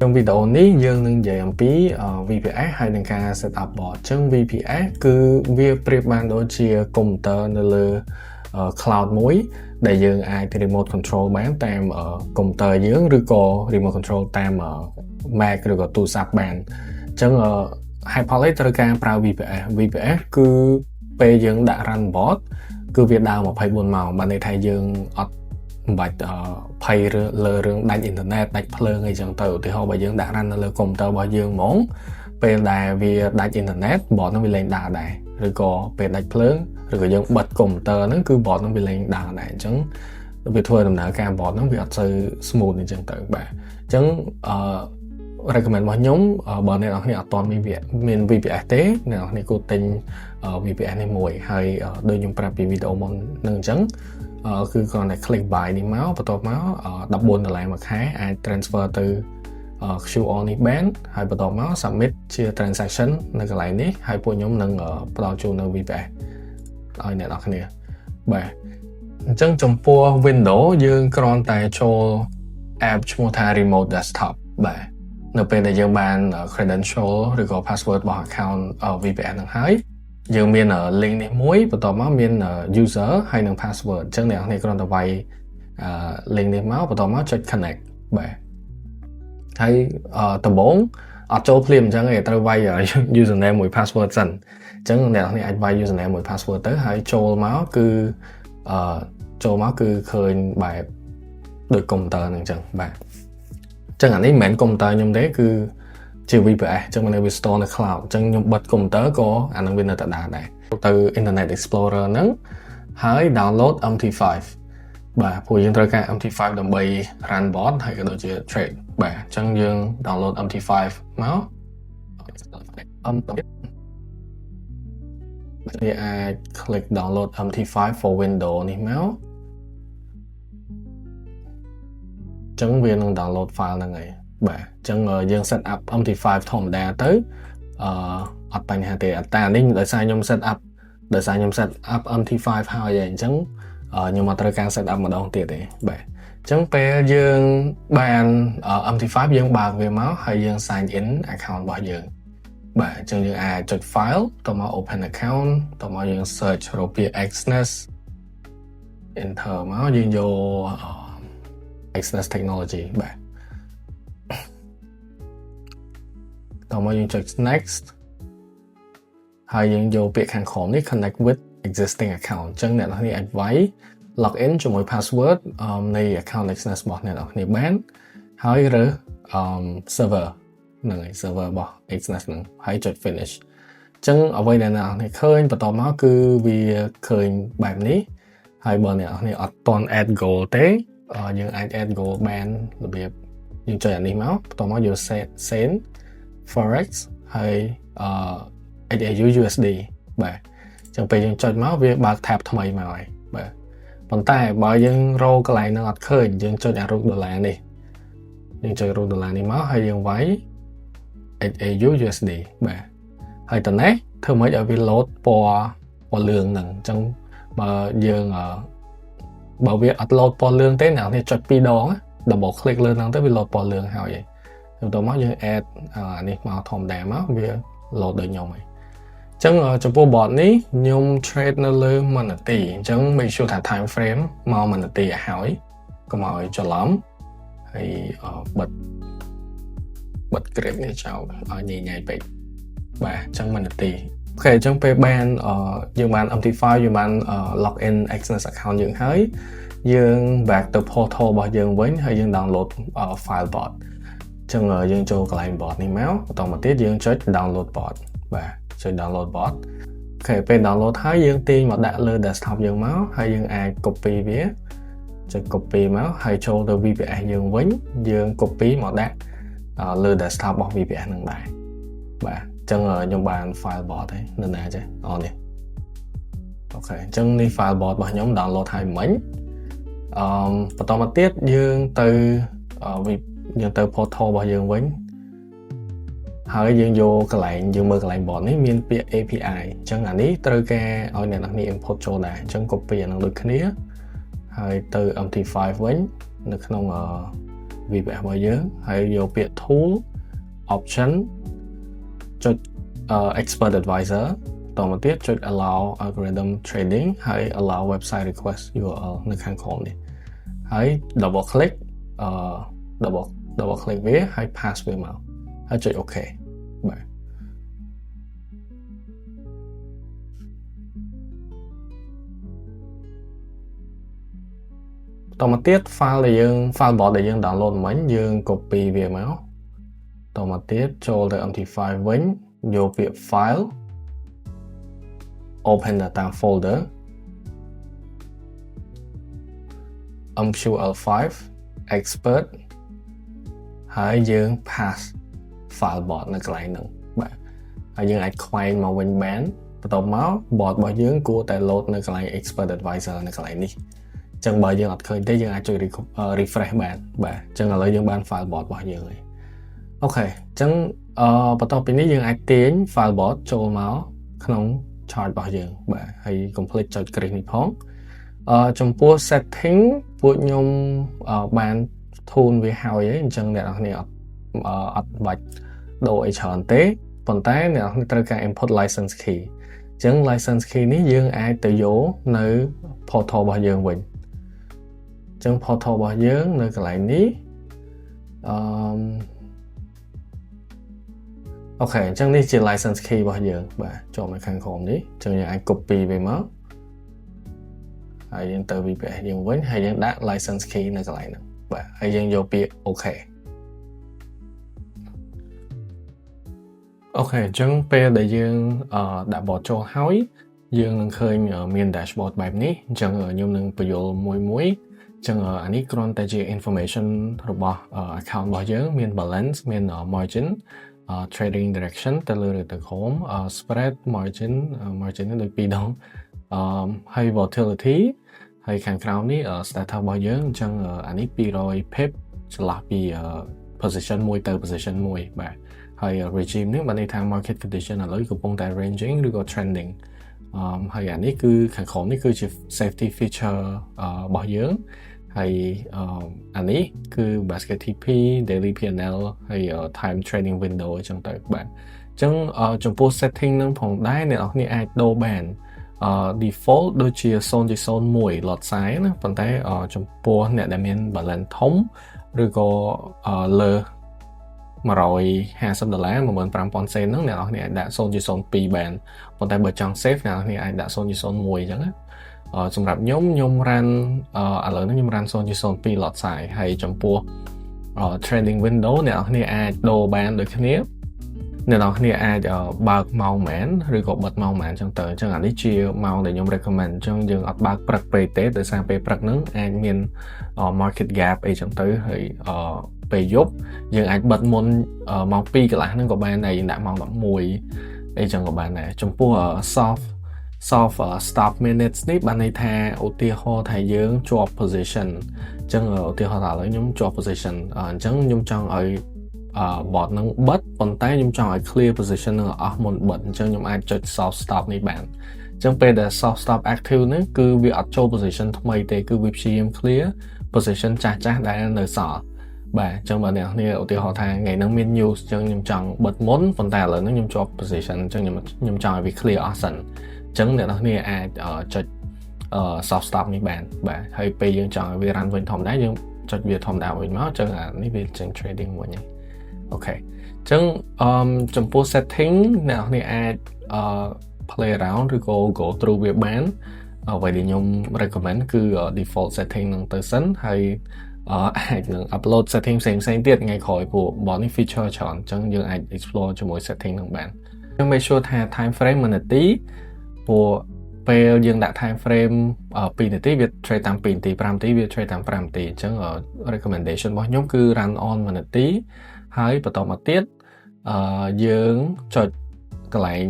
trong video này dươngនឹងនិយាយអំពី VPS ហើយនឹងការ set up bot ចឹង VPS គឺវាប្រៀបបានដូចជាកុំព្យូទ័រនៅលើ cloud មួយដែលយើងអាច remote control បានតាមកុំព្យូទ័រយើងឬក៏ remote control តាម Mac ឬក៏ទូរស័ព្ទបានចឹងហេតុផលអីត្រូវការប្រើ VPS គឺពេលយើងដាក់ run bot គឺវាដើរ24ម៉ោងបានន័យថាយើងអត់មិនបាច់ភ័យលើរឿងដាច់អ៊ីនធឺណិតដាច់ភ្លើងអីចឹងទៅឧទាហរណ៍បើយើងដាក់ run នៅលើកុំព្យូទ័ររបស់យើងហ្មងពេលដែលវាដាច់អ៊ីនធឺណិត bot នឹងវាលែងដើរដែរឬក៏ពេលដាច់ភ្លើងឬក៏យើងបិទកុំព្យូទ័រហ្នឹងគឺ bot នឹងវាលែងដើរដែរអញ្ចឹងវាធ្វើដំណើរការ bot ហ្នឹងវាអត់សូវ smooth អញ្ចឹងទៅបាទអញ្ចឹងrecommend របស់ខ្ញុំបើអ្នកនរគ្នាអត់ទាន់មាន VPS ទេអ្នកនរគ្នាគួរទិញ VPS នេះមួយហើយដូចខ្ញុំប្រាប់ពីវីដេអូមុនហ្នឹងអញ្ចឹងគឺគ្រាន់តែ click buy នេះមកបន្ទាប់មក$14មួយខែអាច transfer ទៅ QR នេះបានហើយបន្ទាប់មក submit ជា transaction នៅកន្លែងនេះហើយពួកខ្ញុំនឹងផ្ដល់ជូននៅ VPS ឲ្យអ្នកនរគ្នាបាទអញ្ចឹងចំពោះ Windows យើងគ្រាន់តែចូល app ឈ្មោះថា Remote Desktop បាទនៅពេលដែលយើងបាន credential ឬក៏ password របស់ account VPS ហ្នឹងហើយយើងមាន link នេះមួយបន្ទាប់មកមាន user ហើយនិង password អញ្ចឹងអ្នកនរគ្នាគ្រាន់តែវាយ link នេះមកបន្ទាប់មកចុច connect បាទហើយដំបូងអត់ចូលភ្លាមអញ្ចឹងឯងត្រូវវាយ username មួយ password សិនអញ្ចឹងអ្នកនរគ្នាអាចវាយ username មួយ password ទៅហើយចូលមកគឺឃើញបែបដូចកុំព្យូទ័រហ្នឹងអញ្ចឹងបាទចឹងអានេះមិនមែនកុំព្យូទ័រខ្ញុំទេគឺជា VPS ចឹងมันនៅវា store នៅ cloud ចឹងខ្ញុំបិទកុំព្យូទ័រក៏អានឹងវានៅតែដើរដែរទៅ Internet Explorer ហ្នឹងហើយ download MT5 បាទព្រោះយើងត្រូវការ MT5 ដើម្បី run bot ហើយក៏ដូចជា trade បាទចឹងយើង download MT5 មកវាអាច click download MT5 for Windows នេះមកចឹងវានឹង download file ហ្នឹងហើយបាទចឹងយើង set up MT5 ធម្មតាទៅអត់បញ្ហាទេតែនេះដោយសារខ្ញុំ set up MT5 ហើយអញ្ចឹងខ្ញុំអត់ត្រូវការ set up ម្ដងទៀតទេបាទអញ្ចឹងពេលយើងបាន MT5 យើងបើកវាមកហើយយើង sign in account របស់យើងបាទអញ្ចឹងយើងអាចចុច file ទៅមក open account ទៅមកយើង search រកពាក្យ Exness enter មកយើងយក Exness Technology បាទតោះមកយើងចុច next ហើយយើងយកពាក្យខាងក្រោមនេះ connect with existing account អញ្ចឹងអ្នកនរគ្នាអាចវាយ log in ជាមួយ password នៃ account Exness របស់អ្នកនរគ្នាបានហើយរើសserver ហ្នឹងហើយ server របស់ Exness ហ្នឹងហើយចុច finish អញ្ចឹងអ្វីដែលអ្នកនរគ្នាឃើញបន្តមកគឺវាឃើញបែបនេះហើយបើអ្នកនរគ្នាអត់ទាន់ add goal ទេយើងអាច add goal បានរបៀបយើងចុចអានេះមកបន្តមកយក send forex ហើយ XAU USD បាទអញ្ចឹងពេលយើងចុចមកវាបើក tab ថ្មីមកហើយបាទប៉ុន្តែបើយើងរកកន្លែងហ្នឹងអត់ឃើញយើងចុចអារូបដុល្លារនេះយើងចុចរូបដុល្លារនេះមកហើយយើងវាយ XAU USD បាទហើយតនេះធ្វើម៉េចឲ្យវា load ពណ៌លឿងហ្នឹងអញ្ចឹងបើយើងបើវាអត់ load ពណ៌លឿងទេអ្នកនេះចុច2ដង double click លើហ្នឹងទៅវា load ពណ៌លឿងហើយបន្ទាប់មកយើង add អានេះមកធម្មតាមកវា load ដូចខ្ញុំហើយអញ្ចឹងចំពោះ bot នេះខ្ញុំ trade នៅលើ1នាទីអញ្ចឹង make sure ថា time frame មក1នាទីឲ្យហើយកុំឲ្យច្រឡំហើយបិទ grip នេះចោលឲ្យញ៉ៃពេកបាទអញ្ចឹង1នាទីអូខេអញ្ចឹងពេលបានយើងបាន MT5 យើងបាន log in Exness account យើងហើយយើង back ទៅ portal របស់យើងវិញហើយយើង download file bot អញ្ចឹងយើងចូលកន្លែង bot នេះមកបន្តមកទៀតយើងចុច download bot បាទចុច download bot អូខេពេល download ហើយយើងទាញមកដាក់លើ desktop យើងមកហើយយើងអាច copy វាចុច copy មកហើយចូលទៅ VPS យើងវិញយើង copy មកដាក់លើ desktop របស់ VPS ហ្នឹងដែរបាទអញ្ចឹងខ្ញុំបាន file bot ហើយនៅណាចេះអូនេះអូខេអញ្ចឹងនេះ file bot របស់ខ្ញុំ download ហើយមិញបន្តមកទៀតយើងទៅ portal របស់យើងវិញហើយយើងយកកន្លែងយើងមើលកន្លែង bot នេះមានពាក្យ API អញ្ចឹងអានេះត្រូវការឲ្យអ្នកនរគ្នា input ចូលដែរអញ្ចឹង copy អានឹងដូចគ្នាហើយទៅ MT5 វិញនៅក្នុង VPS របស់យើងហើយយកពាក្យ tool option ចុចexpert advisor តមកទៀតចុច allow algorithm trading ហើយ allow website request URL នៅខាងក្រោមនេះហើយ double click double click វាហើយ pass វាមកហើយចុច OK បាទតមកទៀត file bot ដែលយើង download មិញយើង copy វាមកតមកទៀតចូលទៅ MT5 វិញយកពាក្យ file open នៅតាម folder MQL5 expert ហើយយើង pass file bot នៅកន្លែងហ្នឹងបាទហើយយើងអាចខ្វែងមកវិញបានបន្ទាប់មក bot របស់យើងគួរតែ load នៅកន្លែង expert advisor នៅកន្លែងនេះអញ្ចឹងបើយើងអត់ឃើញទេយើងអាចចុច refresh បានបាទអញ្ចឹងឥឡូវយើងបាន file bot របស់យើងហើយអូខេអញ្ចឹងបន្ទាប់ពីនេះយើងអាចទាញ file bot ចូលមកក្នុង chart របស់យើងបាទហើយ complete ចុច create នេះផងចំពោះ setting ពួកខ្ញុំបាន tune វាហើយអញ្ចឹងអ្នកនរគ្នាអត់បាច់ដូរអីច្រើនទេប៉ុន្តែអ្នកនរគ្នាត្រូវការ input license key អញ្ចឹង license key នេះយើងអាចទៅយកនៅ portal របស់យើងវិញអញ្ចឹង portal របស់យើងនៅកន្លែងនេះអូខេអញ្ចឹងនេះជា license key របស់យើងបាទចូលនៅខាងក្រោមនេះអញ្ចឹងយើងអាច copy វាមកហើយយើងទៅ VPS យើងវិញហើយយើងដាក់ license key នៅកន្លែងហ្នឹងបាទហើយយើងយកពាក្យ OK អូខេអញ្ចឹងពេលដែលយើងដាក់ bot ចូលហើយយើងនឹងឃើញមាន dashboard បែបនេះអញ្ចឹងខ្ញុំនឹងបញ្យល់មួយអញ្ចឹងអានេះគ្រាន់តែជា information របស់ account របស់យើងមាន balance មាន margin trading direction ទៅលើឬទៅក្រោម spread margin នេះដូចពីរដងហើយ volatility ហើយខាងក្រោមនេះ status របស់យើងអញ្ចឹងអានេះ200 pip ចន្លោះពី position មួយទៅ position មួយបាទហើយ regime នេះបានន័យថា market condition ឥឡូវកំពុងតែ ranging ឬក៏ trending ហើយអានេះគឺខាងក្រោមនេះគឺជា safety feature របស់យើងហើយអានេះគឺ basket TP daily PNL ហើយ time trading window អញ្ចឹងទៅបាទអញ្ចឹងចំពោះ setting នឹងផងដែរអ្នកនរគ្នាអាចដូរបានdefault ដូចជា 0.01 lot size ណាប៉ុន្តែចំពោះអ្នកដែលមាន balance ធំឬក៏លើ$150 15,000 សេនហ្នឹងអ្នកនរគ្នាអាចដាក់ 0.02 បានប៉ុន្តែបើចង់ save អ្នកនរគ្នាអាចដាក់ 0.01 អញ្ចឹងណាសម្រាប់ខ្ញុំ run ឥឡូវនេះខ្ញុំ run 0.02 lot size ហើយចំពោះ trading window អ្នកនរគ្នាអាចដូរបានដូចគ្នាអ្នកនរគ្នាអាចបើកម៉ោងមែនឬក៏បិទម៉ោងមែនអញ្ចឹងទៅអញ្ចឹងអានេះជាម៉ោងដែលខ្ញុំ recommend អញ្ចឹងយើងអត់បើកព្រឹកពេកទេដោយសារពេលព្រឹកហ្នឹងអាចមាន market gap អីចឹងទៅហើយពេលយប់យើងអាចបិទមុនម៉ោង 2 កន្លះហ្នឹងក៏បានដែរយើងដាក់ម៉ោង 11 អីចឹងក៏បានដែរចំពោះ soft stop minutes នេះបានន័យថាឧទាហរណ៍ថាយើងជាប់ position អញ្ចឹងឧទាហរណ៍ថាឥឡូវខ្ញុំជាប់ position អញ្ចឹងខ្ញុំចង់ឲ្យbot នឹងបិទប៉ុន្តែខ្ញុំចង់ឲ្យ clear position នឹងអស់មុនបិទអញ្ចឹងខ្ញុំអាចចុច soft stop នេះបានអញ្ចឹងពេលដែល soft stop active ហ្នឹងគឺវាអត់ចូល position ថ្មីទេគឺវាព្យាយាម clear position ចាស់ដែលនៅសល់បាទអញ្ចឹងបើអ្នកនរឧទាហរណ៍ថាថ្ងៃហ្នឹងមាន news អញ្ចឹងខ្ញុំចង់បិទមុនប៉ុន្តែឥឡូវហ្នឹងខ្ញុំជាប់ position អញ្ចឹងខ្ញុំចង់ឲ្យវា clear អស់សិនអញ្ចឹងអ្នកនរអាចចុចsoft stop នេះបានបាទហើយពេលយើងចង់ឲ្យវា run វិញធម្មតាយើងចុចវាធម្មតាវិញមកអញ្ចឹងអានេះវាចេញ trading វិញហើយអូខេអញ្ចឹងចំពោះ setting អ្នកនរអាច play around ឬក៏ go through វាបានអ្វីដែលខ្ញុំ recommend គឺ default setting ហ្នឹងទៅសិនហើយអាចនឹង upload setting ផ្សេងៗទៀតថ្ងៃក្រោយព្រោះ bot នេះ feature ច្រើនអញ្ចឹងយើងអាច explore ជាមួយ setting ហ្នឹងបានយើង make sure ថា time frame 1នាទីព្រោះពេលយើងដាក់ time frame 2នាទីវា trade តាម2នាទី5នាទីវា trade តាម5នាទីអញ្ចឹង recommendation របស់ខ្ញុំគឺ run on 1នាទីហើយបន្តមកទៀតយើងចុចកន្លែង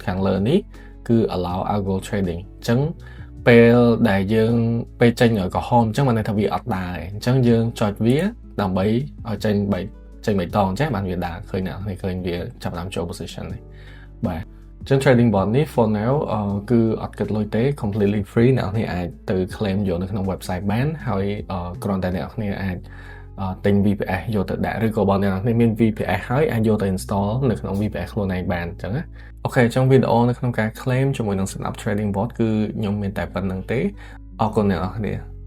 ខាងលើនេះគឺ allow algo trading អញ្ចឹងពេលដែលយើងពេលចេញឲ្យក្រហមអញ្ចឹងបានន័យថាវាអត់ដើរអញ្ចឹងយើងចុចវាដើម្បីឲ្យចេញ3តងចេះបានវាដើរឃើញអ្នកឃើញវាចាប់តាមចូល position នេះបាទចឹង trading bot នេះ for now គឺអត់គិតលុយទេ completely free អ្នកនរអាចទៅ claim យកនៅក្នុង website បានហើយគ្រាន់តែអ្នកនរអាច ទិញ VPS យកទៅដាក់ឬក៏បងអ្នកនរគ្នាមាន VPS ហើយអាចយកទៅ install នៅក្នុង VPS ខ្លួនឯងបានអញ្ចឹងណាអូខេtrong video នៅក្នុងការ claim ជាមួយនឹង setup trading bot គឺខ្ញុំមានតែប៉ុណ្្នឹងទេអរគុណអ្នកនរគ្នា